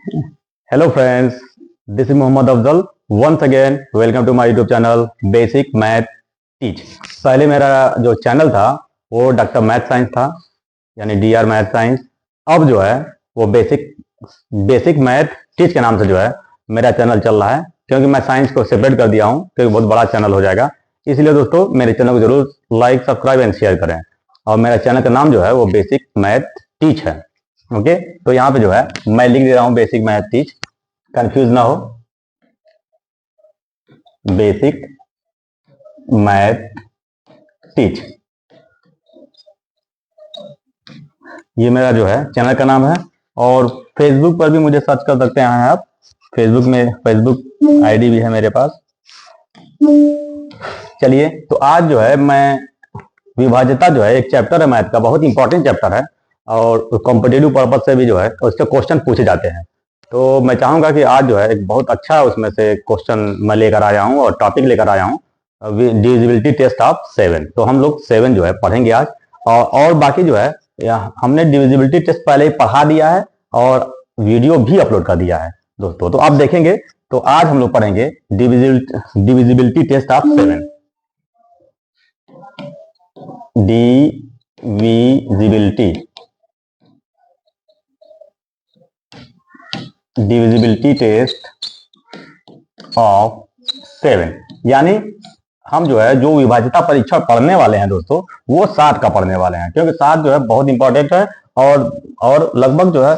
Hello friends, this is Mohammad Afzal. Once again, welcome to my YouTube channel Basic Math Teach. पहले मेरा जो channel था वो doctor math science था, यानी DR मैथ साइंस। अब जो है वो बेसिक मैथ टीच के नाम से जो है मेरा चैनल चल रहा है, क्योंकि मैं साइंस को सेपरेट कर दिया हूँ, क्योंकि बहुत बड़ा चैनल हो जाएगा। इसलिए दोस्तों मेरे चैनल को जरूर लाइक, सब्सक्राइब एंड शेयर करें। और मेरा चैनल का नाम जो है वो बेसिक मैथ टीच है। ओके, तो यहाँ पे जो है मैं लिख दे रहा हूँ बेसिक मैथ टीच, कंफ्यूज ना हो। बेसिक मैथ टीच, ये मेरा जो है चैनल का नाम है। और फेसबुक पर भी मुझे सर्च कर सकते हैं आप। फेसबुक आईडी भी है मेरे पास। चलिए, तो आज जो है मैं विभाज्यता जो है एक चैप्टर है मैथ का, बहुत इंपॉर्टेंट चैप्टर है और कॉम्पिटेटिव पर्पज से भी जो है उसके क्वेश्चन पूछे जाते हैं। तो मैं चाहूंगा कि आज जो है एक बहुत अच्छा उसमें से क्वेश्चन मैं लेकर आया हूं और टॉपिक लेकर आया हूं, डिविजिबिलिटी टेस्ट ऑफ 7। तो हम लोग 7 जो है पढ़ेंगे आज। और बाकी जो है हमने डिविजिबिलिटी टेस्ट पहले ही पढ़ा दिया है और वीडियो भी अपलोड कर दिया है दोस्तों, तो आप देखेंगे। तो आज हम लोग पढ़ेंगे divisibility test of 7। Divisibility test of 7, यानी हम जो है जो विभाज्यता परीक्षण पढ़ने वाले हैं दोस्तों वो 7 का पढ़ने वाले हैं, क्योंकि 7 जो है बहुत इंपॉर्टेंट है और लगभग जो है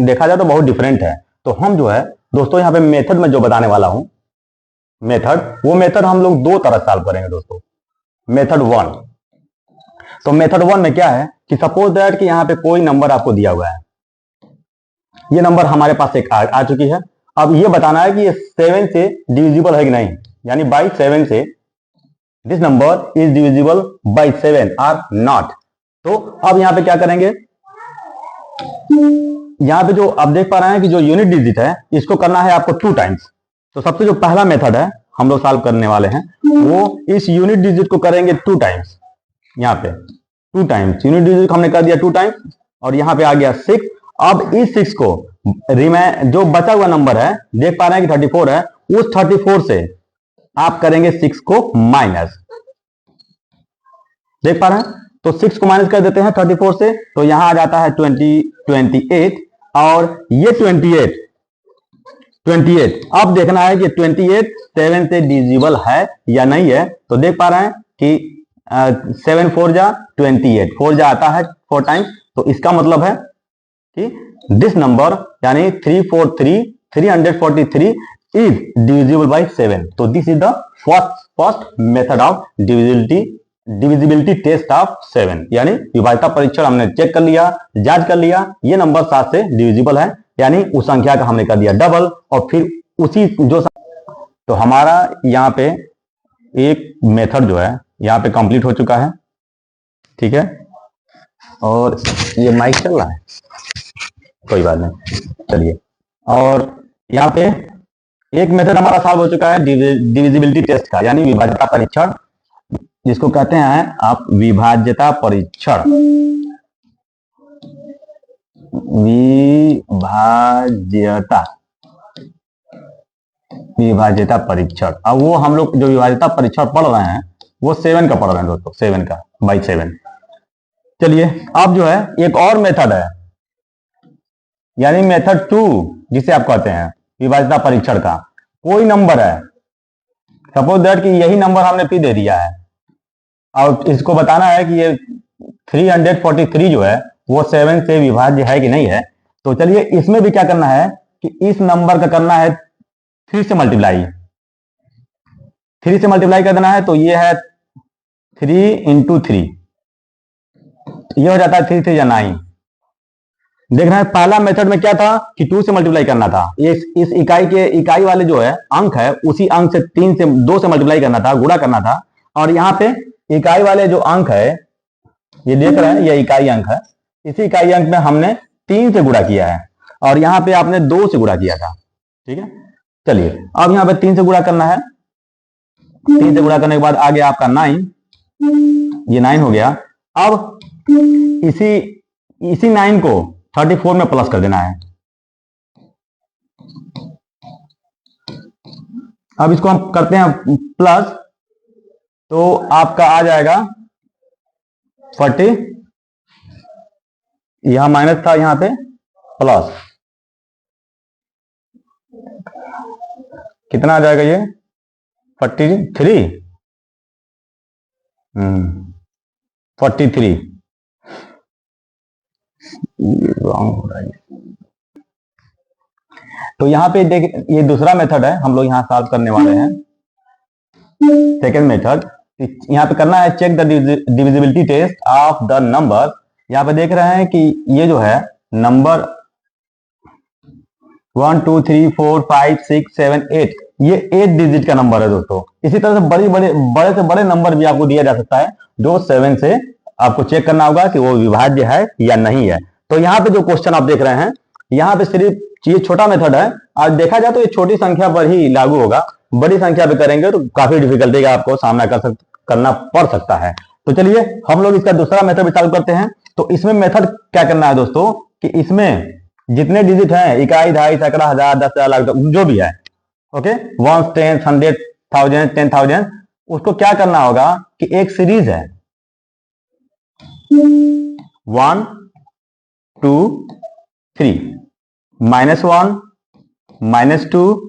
देखा जाए तो बहुत डिफरेंट है। तो हम जो है दोस्तों यहाँ पे मेथड में जो बताने वाला हूं, वो मेथड हम लोग 2 तरह सॉल्व करेंगे दोस्तों। मेथड 1, तो मेथड 1 में क्या है कि सपोज दैट कि यहाँ पे कोई नंबर आपको दिया हुआ है, ये नंबर हमारे पास एक आ चुकी है। अब ये बताना है कि ये 7 से डिविजिबल है कि नहीं, यानी बाई 7 से this number is divisible by 7 or not. तो अब यहां पे क्या करेंगे, यहां पे जो आप देख पा रहे हैं कि जो यूनिट डिजिट है इसको करना है आपको 2 टाइम्स। तो सबसे जो पहला मेथड है हम लोग सॉल्व करने वाले हैं वो इस यूनिट डिजिट को करेंगे 2 टाइम्स। यहां पे 2 टाइम्स यूनिट डिजिट हमने कर दिया 2 टाइम्स, और यहां पे आ गया 6। अब इस 6 को जो बचा हुआ नंबर है, देख पा रहे हैं कि 34 है, उस 34 से आप करेंगे 6 को माइनस। देख पा रहे हैं, तो 6 को माइनस कर देते हैं 34 से, तो यहां आ जाता है 28। और ये 28 अब देखना है कि 28 7 से डिविजिबल है या नहीं है। तो देख पा रहे हैं कि 7 4 जा 28, 4 जा आता है 4 टाइम्स। तो इसका मतलब है कि दिस नंबर यानी 343 इज डिविजिबल बाय 7। तो this is the first method of divisibility test of 7, यानी विभाज्यता परीक्षण हमने चेक कर लिया, जांच कर लिया, ये नंबर 7 से डिविजिबल है, यानी उस संख्या का हमने कर दिया डबल। और फिर उसी जो तो हमारा यहाँ पे एक मेथड जो है यहाँ पे कंप्लीट हो चुका है, ठीक है। और ये माइक चल रहा है, कोई बात नहीं, चलिए। और यहाँ पे एक मेथड हमारा सॉल्व हो चुका है डिविजिबिलिटी टेस्ट का, यानी विभाज्यता परीक्षण, जिसको कहते हैं आप विभाज्यता परीक्षण। विभाज्यता परीक्षण। अब वो हम लोग जो विभाज्यता परीक्षण पढ़ रहे हैं वो 7 का पढ़ रहे हैं दोस्तों, 7 का बाई 7। चलिए, अब जो है एक और मेथड है, यानी मेथड 2, जिसे आप कहते हैं विभाज्यता परीक्षण का। कोई नंबर है, सपोज दैट कि यही नंबर हमने पी दे दिया है और इसको बताना है कि ये 343 जो है वो 7 से विभाज्य है कि नहीं है। तो चलिए, इसमें भी क्या करना है कि इस नंबर का करना है 3 से मल्टीप्लाई। 3 से मल्टीप्लाई कर देना है, तो ये है 3 × 3, ये हो जाता है 3 3 9। देखना है पहला मेथड में क्या था कि 2 से मल्टीप्लाई करना था, इस इकाई वाले जो है अंक है उसी अंक से 2 से मल्टीप्लाई करना था, गुणा करना था। और यहाँ पे इकाई वाले जो अंक है, ये देख रहे हैं, ये इकाई अंक है, इसी इकाई अंक में हमने 3 से गुणा किया है और यहाँ पे आपने 2 से गुणा किया था, ठीक है। चलिए, अब यहाँ पे 3 से गुणा करना है। 3 से गुणा करने के बाद आ गया आपका 9, ये 9 हो गया। अब इसी 9 को 34 में प्लस कर देना है। अब इसको हम करते हैं प्लस, तो आपका आ जाएगा 40, यहां माइनस था, यहां पे प्लस, कितना आ जाएगा ये 43, 43 रॉन्ग हो रहा है। तो यहां पे देख, ये दूसरा मेथड है, हम लोग यहां सॉल्व करने वाले हैं सेकेंड मेथड। यहां पे करना है check the divisibility test of the number. यहां पे देख रहे हैं कि ये जो है नंबर 1 2 3 4 5 6 7 8, ये 8 डिजिट का नंबर है दोस्तों। इसी तरह से बड़े से बड़े नंबर भी आपको दिया जा सकता है, जो 7 से आपको चेक करना होगा कि वो विभाज्य है या नहीं है। तो यहाँ पे जो क्वेश्चन आप देख रहे हैं, यहाँ पे सिर्फ ये छोटा मेथड है, आज देखा जाए तो ये छोटी संख्या पर ही लागू होगा, बड़ी संख्या पे करेंगे तो काफी डिफिकल्टी का आपको सामना करना पड़ सकता है। तो चलिए हम लोग इसका दूसरा मेथड भी चालू करते हैं। तो इसमें मेथड क्या करना है दोस्तों, कि इसमें जितने डिजिट हैं, इकाई, दहाई, सैकड़ा, हजार, 10,000, लाख, जो भी है, ओके, 1 10 100 1000 10,000, उसको क्या करना होगा कि एक सीरीज है 1 2 3, -1 -2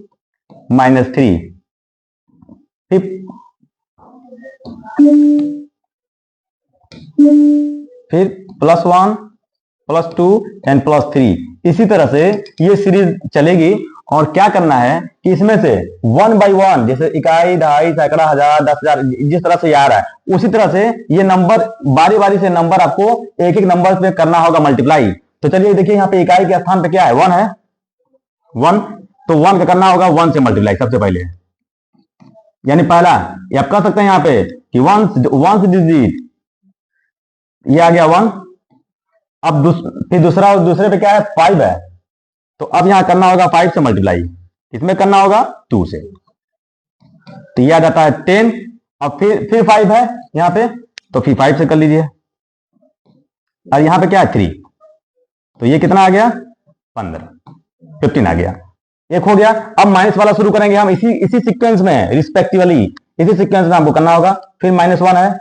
-3, फिर +1 +2 एंड +3। इसी तरह से ये सीरीज चलेगी। और क्या करना है कि इसमें से 1 by 1, जैसे इकाई, दहाई, सैकड़ा, हजार, 10,000, जिस तरह से आ रहा है उसी तरह से ये नंबर बारी बारी से नंबर आपको एक एक नंबर पे करना होगा मल्टीप्लाई। तो चलिए देखिए, यहाँ पे इकाई के स्थान पे क्या है, 1 है, 1, तो 1 का करना होगा 1 से मल्टीप्लाई सबसे पहले, यानी पहला। ये आप कह सकते हैं यहाँ पे कि 1 डिजिट, ये आ गया 1। अब फिर दूसरे पे क्या है, 5 है, तो अब यहां करना होगा 5 से मल्टीप्लाई, इसमें करना होगा 2 से, तो यह आ जाता है 10। अब फिर 5 है यहां पे, तो फिर 5 से कर लीजिए। और यहां पे क्या है, 3, तो ये कितना आ गया, 15 आ गया, एक हो गया। अब माइनस वाला शुरू करेंगे हम इसी सीक्वेंस में, रिस्पेक्टिवली इसी सीक्वेंस में हमको करना होगा। फिर -1 है,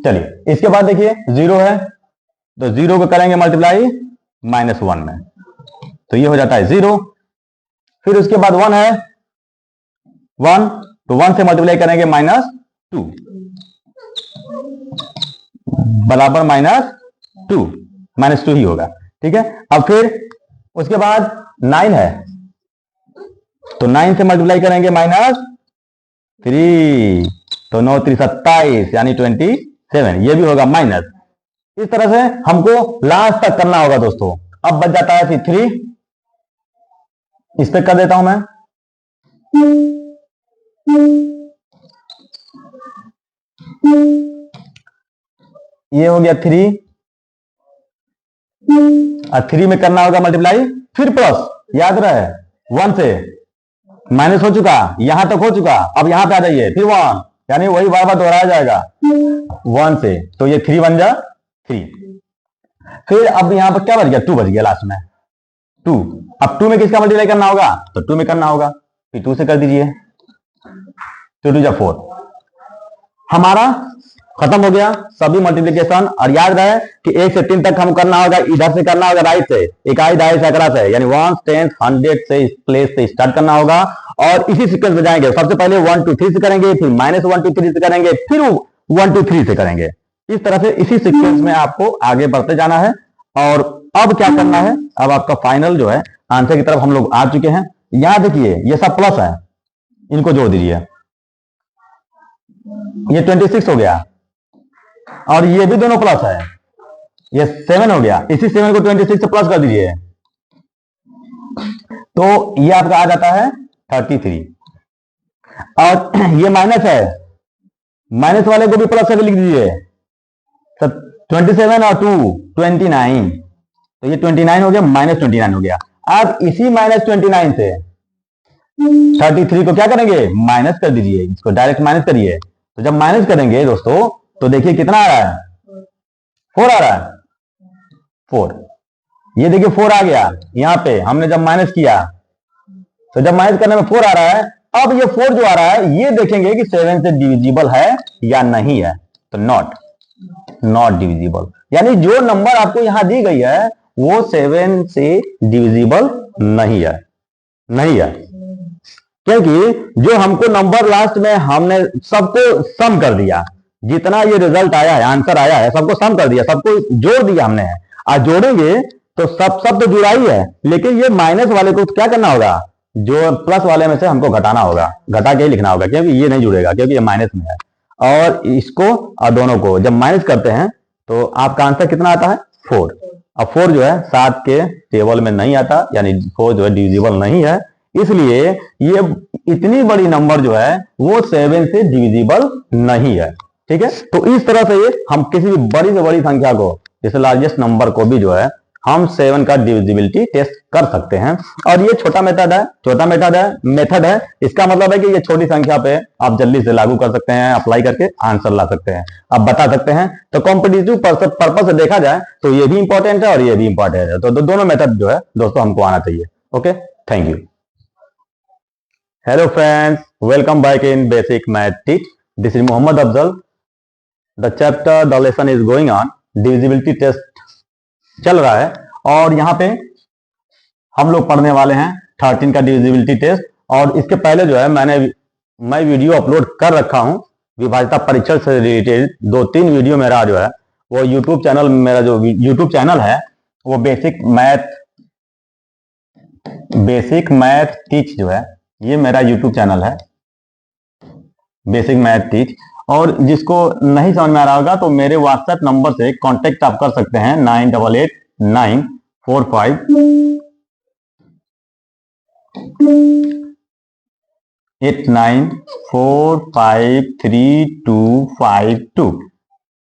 चलिए इसके बाद देखिए 0 है, तो 0 को करेंगे मल्टीप्लाई -1 में, तो ये हो जाता है 0। फिर उसके बाद 1 है, 1, तो 1 से मल्टीप्लाई करेंगे -2 बराबर -2, -2 ही होगा, ठीक है। अब फिर उसके बाद 9 है, तो 9 से मल्टीप्लाई करेंगे -3, तो 9 3 27 यानी 27, ये भी होगा माइनस। इस तरह से हमको लास्ट तक करना होगा दोस्तों। अब बच जाता है फिर 3, इस पे कर देता हूं मैं, ये हो गया 3, और 3 में करना होगा मल्टीप्लाई, फिर प्लस, याद रहे 1 से माइनस हो चुका, यहां तक हो चुका, अब यहां पे आ जाइए, फिर 1, यानी वही बार बार दोहराया जाएगा 1 से, तो ये 3 बन जा 3। फिर अब यहां पर क्या बच गया, 2 बच गया लास्ट में, 2। अब 2 में किसका मल्टीप्लाई करना होगा, तो 2 में करना होगा, फिर 2 से कर दीजिए, 2 2 4, हमारा खत्म हो गया सभी मल्टीप्लिकेशन। और याद रहे कि 1 से 3 तक हम करना होगा, इधर से करना होगा राइट से, इकाई, दहाई, सैकड़ा से, यानी 1 10 100 से इस प्लेस से स्टार्ट करना होगा। और इसी सीक्वेंस में जाएंगे, सबसे पहले 1 2 3 से करेंगे, फिर -1 2 3 से करेंगे, फिर 1 2 3 से करेंगे। इस तरह से इसी सीक्वेंस में आपको आगे बढ़ते जाना है। और अब क्या करना है, अब आपका फाइनल जो है आंसर की तरफ हम लोग आ चुके हैं। यहां देखिए ये सब प्लस है, इनको जोड़ दीजिए, ये 26 हो गया, और ये भी दोनों प्लस है, ये 7 हो गया, इसी 7 को 26 से प्लस कर दीजिए, तो ये आपका आ जाता है 33। और ये माइनस है, माइनस वाले को भी प्लस करके लिख दीजिए, तो 27 और 2 29, तो ये 29 हो गया, -29 हो गया। अब इसी -29 से 33 को क्या करेंगे, माइनस कर दीजिए, इसको डायरेक्ट माइनस करिए। तो जब माइनस करेंगे दोस्तों, तो देखिए कितना आ रहा है, 4 आ रहा है, 4। ये देखिए 4 आ गया, यहाँ पे हमने जब माइनस किया तो जब माइनस करने में 4 आ रहा है, अब ये 4 जो आ रहा है ये देखेंगे कि 7 से डिविजिबल है या नहीं है, तो नॉट डिविजिबल, यानी जो नंबर आपको यहां दी गई है वो 7 से डिविजिबल नहीं है, क्योंकि जो हमको नंबर लास्ट में हमने सबको सम कर दिया, जितना ये रिजल्ट आया है, आंसर आया है, सबको सम कर दिया, सबको जोड़ दिया हमने, आज जोड़ेंगे तो सब तो जुड़ा ही है, लेकिन ये माइनस वाले को क्या करना होगा, जो प्लस वाले में से हमको घटाना होगा, घटा के ही लिखना होगा, क्योंकि ये नहीं जुड़ेगा क्योंकि ये माइनस में है। और इसको और दोनों को जब माइनस करते हैं तो आपका आंसर कितना आता है, 4। अब 4 जो है 7 के टेबल में नहीं आता, यानी 4 जो है डिविजिबल नहीं है, इसलिए ये इतनी बड़ी नंबर जो है वो 7 से डिविजिबल नहीं है। ठीक है, तो इस तरह से ये हम किसी भी बड़ी से बड़ी संख्या को, जैसे लार्जेस्ट नंबर को भी जो है हम 7 का डिविजिबिलिटी टेस्ट कर सकते हैं। और ये छोटा मेथड है, इसका मतलब है कि ये छोटी संख्या पे आप जल्दी से लागू कर सकते हैं, अप्लाई करके आंसर ला सकते हैं, आप बता सकते हैं। तो कॉम्पिटिटिव पर्पज से देखा जाए तो ये भी इंपॉर्टेंट है और ये भी इंपॉर्टेंट है, तो दोनों मेथड जो है दोस्तों हमको आना चाहिए। Okay, thank you. Hello friends, welcome back in basic math teach. This is Mohammad Afzal. The chapter the lesson is going on, divisibility test चल रहा है, और यहाँ पे हम लोग पढ़ने वाले हैं 13 का डिविजिबिलिटी टेस्ट। और इसके पहले जो है मैं वीडियो अपलोड कर रखा हूं विभाज्यता परीक्षण से रिलेटेड, 2-3 वीडियो मेरा जो है वो यूट्यूब चैनल, मेरा जो यूट्यूब चैनल है वो बेसिक मैथ टीच जो है, ये मेरा यूट्यूब चैनल है बेसिक मैथ टीच। और जिसको नहीं समझ में आ रहा होगा तो मेरे व्हाट्सएप नंबर से कांटेक्ट आप कर सकते हैं, 98453252।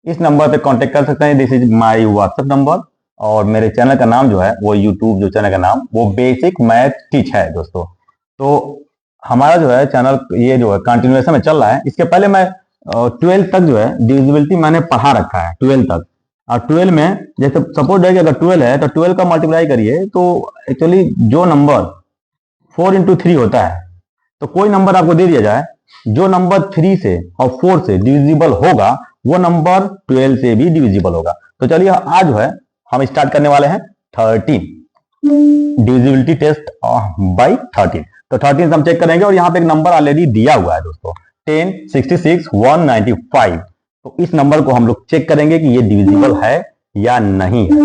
इस नंबर पे कांटेक्ट कर सकते हैं, this is my WhatsApp number. और मेरे चैनल का नाम जो है वो यूट्यूब जो चैनल का नाम वो बेसिक मैथ टीच है दोस्तों। तो हमारा जो है चैनल ये जो है कंटिन्यूएशन में चल रहा है। इसके पहले मैं 12 तक जो है डिविजिबिलिटी मैंने पढ़ा रखा है, 12 तक। और 12 में जैसे सपोज है कि अगर 12 है तो 12 का मल्टीप्लाई करिए तो एक्चुअली जो नंबर 4 into 3 होता है, तो कोई नंबर आपको दे दिया जाए जो नंबर 3 से और 4 से डिविजिबल होगा वो नंबर 12 से भी डिविजिबल होगा। तो चलिए आज जो है हम स्टार्ट करने वाले हैं 13 डिविजिबिलिटी टेस्ट बाय 13। तो 13 हम चेक करेंगे, और यहाँ पे एक नंबर ऑलरेडी दिया हुआ है दोस्तों, 10, 66, 195। तो इस नंबर को हम लोग चेक करेंगे कि ये डिविजिबल है या नहीं है।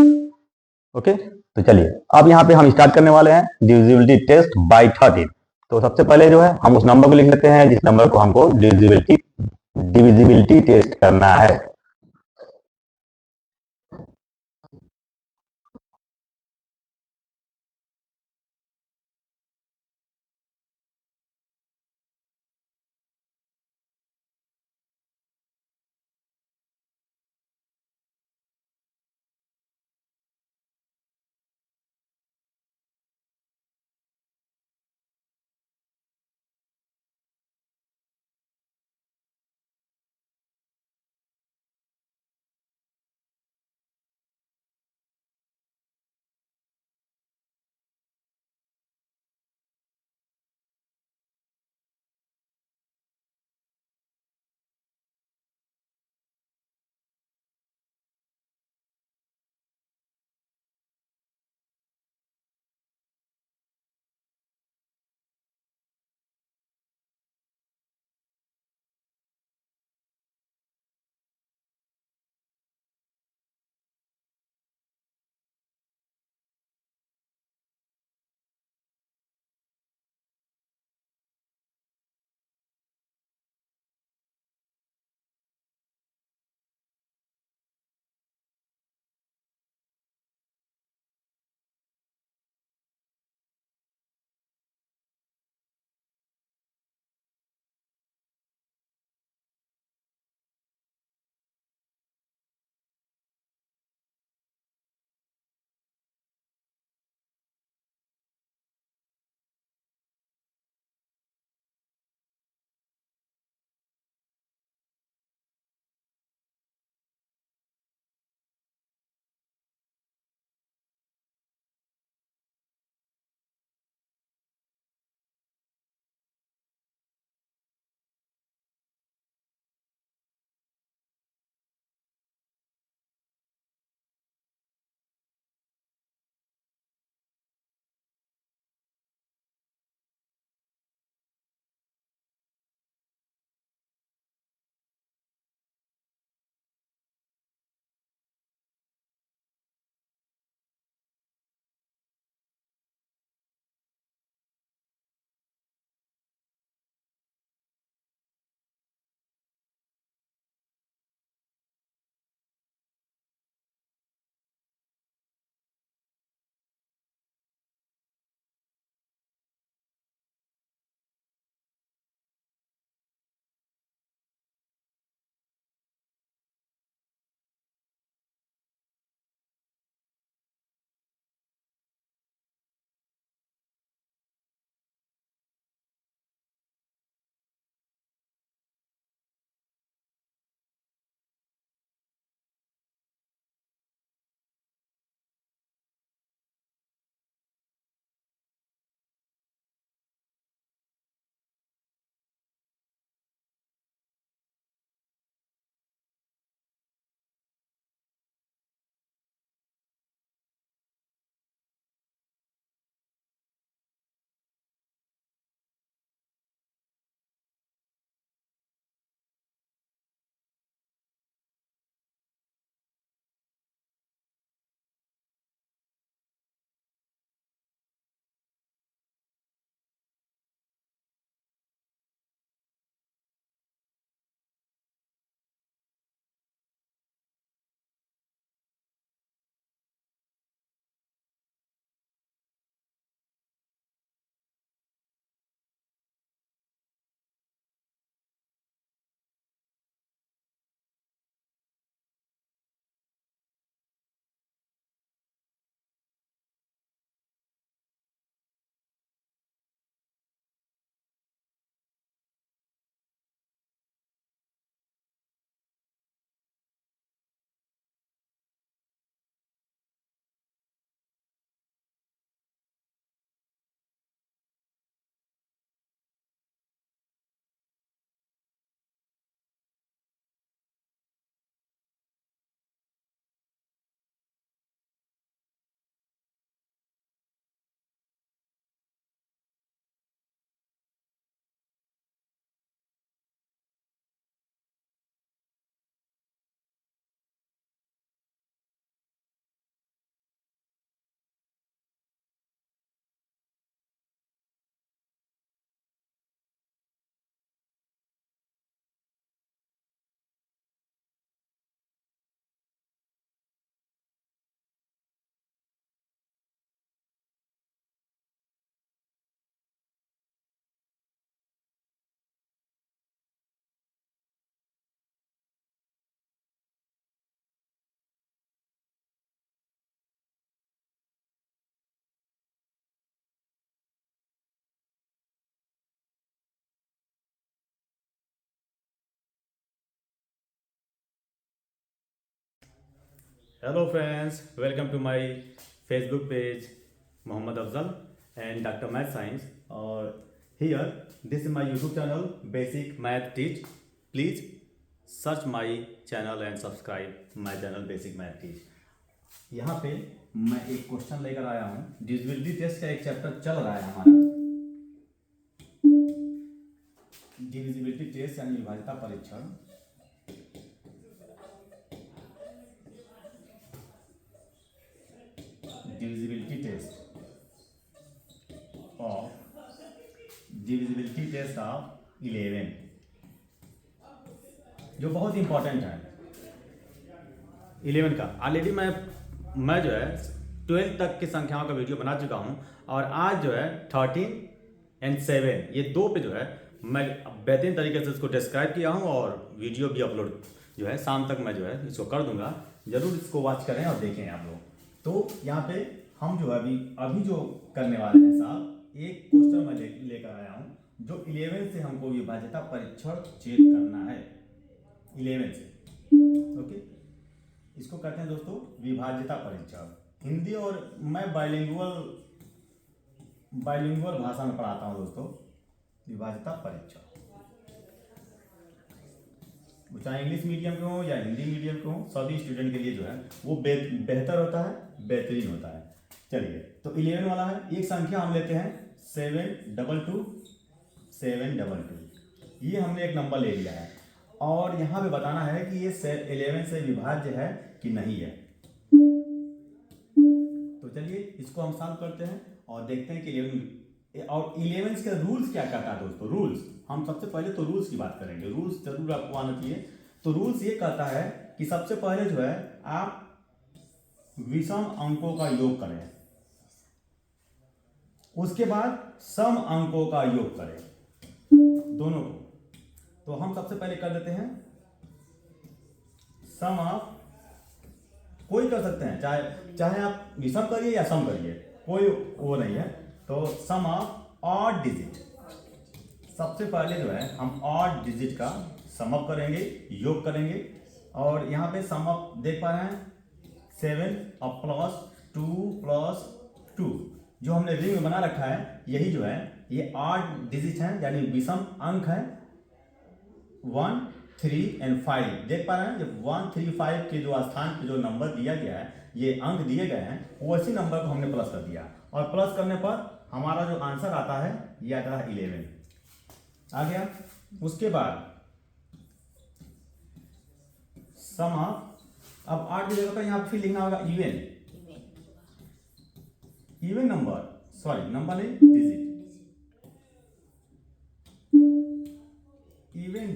ओके, तो चलिए अब यहाँ पे हम स्टार्ट करने वाले हैं डिविजिबिलिटी टेस्ट बाय 13। तो सबसे पहले जो है हम उस नंबर को लिख लेते हैं जिस नंबर को हमको डिविजिबिलिटी टेस्ट करना है। Hello friends, welcome to my Facebook page Mohammad Afzal and Dr. Math Science. Or here, this is my YouTube channel Basic Math Teach. Please search my channel and subscribe my channel Basic Math Teach. यहाँ पे मैं एक question लेकर आया हूँ। Divisibility test का एक chapter चल रहा है हमारा। डिविजिबिलिटी टेस्ट यानी विभाज्यता परीक्षण। divisibility test of 11 जो बहुत इंपॉर्टेंट है 11 का। ऑलरेडी मैं जो है 12 तक की संख्याओं का वीडियो बना चुका हूं और आज जो है 13 and 7 ये दो पे जो है मैं बेहतरीन तरीके से इसको डिस्क्राइब किया हूं और वीडियो भी अपलोड जो है शाम तक मैं जो है इसको कर दूंगा। जरूर इसको वॉच करें और देखें आप लोग। तो यहाँ पे हम जो है अभी जो करने वाले हैं साहब, एक क्वेश्चन मैं लेकर आया हूँ जो 11 से हमको विभाज्यता परीक्षण चेक करना है। 11 से ओके, इसको कहते हैं दोस्तों विभाज्यता परीक्षण। हिंदी और मैं बाइलिंगुअल भाषा में पढ़ाता हूँ दोस्तों। विभाज्यता परीक्षण चाहे इंग्लिश मीडियम के हो या हिंदी मीडियम के हो, सभी स्टूडेंट के लिए जो है वो बेहतर होता है, बेहतरीन होता है। चलिए तो 11 वाला है। एक संख्या हम लेते हैं 722। ये हमने एक नंबर ले लिया है और यहाँ पे बताना है कि ये 11 से विभाज्य है कि नहीं है। तो चलिए इसको हम सॉल्व करते हैं और देखते हैं कि 11 के रूल्स क्या कहता है दोस्तों। रूल्स हम सबसे पहले तो रूल्स की बात करेंगे। रूल्स जरूर आपको आना चाहिए। तो रूल्स ये कहता है कि सबसे पहले जो है आप विषम अंकों का योग करें, उसके बाद सम अंकों का योग करें, दोनों को। तो हम सबसे पहले कर देते हैं सम ऑफ, कोई कर सकते हैं, चाहे आप विषम करिए या सम करिए, कोई वो नहीं है। तो सम ऑफ ऑड डिजिट, सबसे पहले जो है हम ऑड डिजिट का सम अप करेंगे, योग करेंगे। और यहाँ पे सम अप देख पा रहे हैं 7 और प्लस 2 प्लस 2 जो हमने रिंग में बना रखा है, यही जो है ये ऑड डिजिट है यानी विषम अंक है। 1, 3 and 5 देख पा रहे हैं। जब 1, 3, 5 के जो स्थान पे जो नंबर दिया गया है, ये अंक दिए गए हैं, उसी नंबर को हमने प्लस कर दिया और प्लस करने पर हमारा जो आंसर आता है ये आता है 11 आ गया। उसके बाद सम ऑफ, अब 8 की जगह पर यहाँ फिर लिखना होगा इवन नंबर, सॉरी नंबर नहीं डिजिट, इवन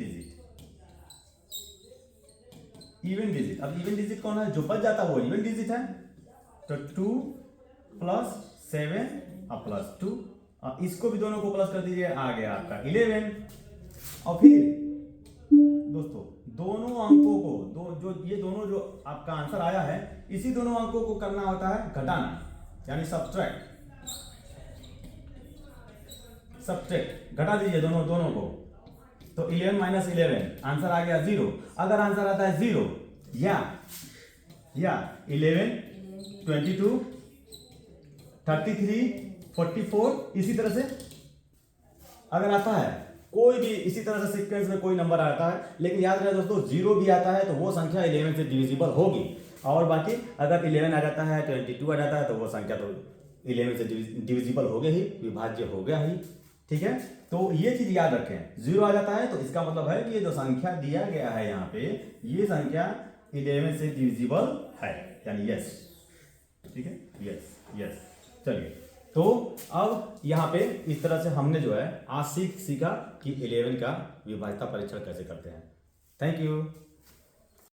डिजिट। अब इवन डिजिट कौन है? जो बच जाता है वो इवन डिजिट है। तो 2 प्लस 7 और प्लस 2, और इसको भी दोनों को प्लस कर दीजिए, आ गया आपका 11। और फिर दोस्तों दोनों अंकों को ये दोनों जो आपका आंसर आया है, इसी दोनों अंकों को करना होता है घटाना यानी सब्ट्रैक्ट। घटा दीजिए दोनों को। तो 11 माइनस 11 आंसर आ गया 0। अगर आंसर आता है 0 या 11, 22, 33, 44 इसी तरह से अगर आता है, कोई भी इसी तरह से सीक्वेंस में कोई नंबर आता है, लेकिन याद रहे दोस्तों 0 भी आता है तो वो संख्या 11 से डिविजिबल होगी। और बाकी अगर 11 आ जाता है, 22 आ जाता है, तो वो संख्या तो 11 से डिविजिबल हो गया ही, विभाज्य हो गया ही। ठीक है, तो ये चीज याद रखें। 0 आ जाता है तो इसका मतलब है कि ये जो संख्या दिया गया है यहाँ पे, ये संख्या 11 से डिविजिबल है यानी यस। ठीक है, यस। चलिए तो अब यहाँ पे इस तरह से हमने जो है आज सीखा कि 11 का विभाज्यता परीक्षण कैसे करते हैं। Thank you.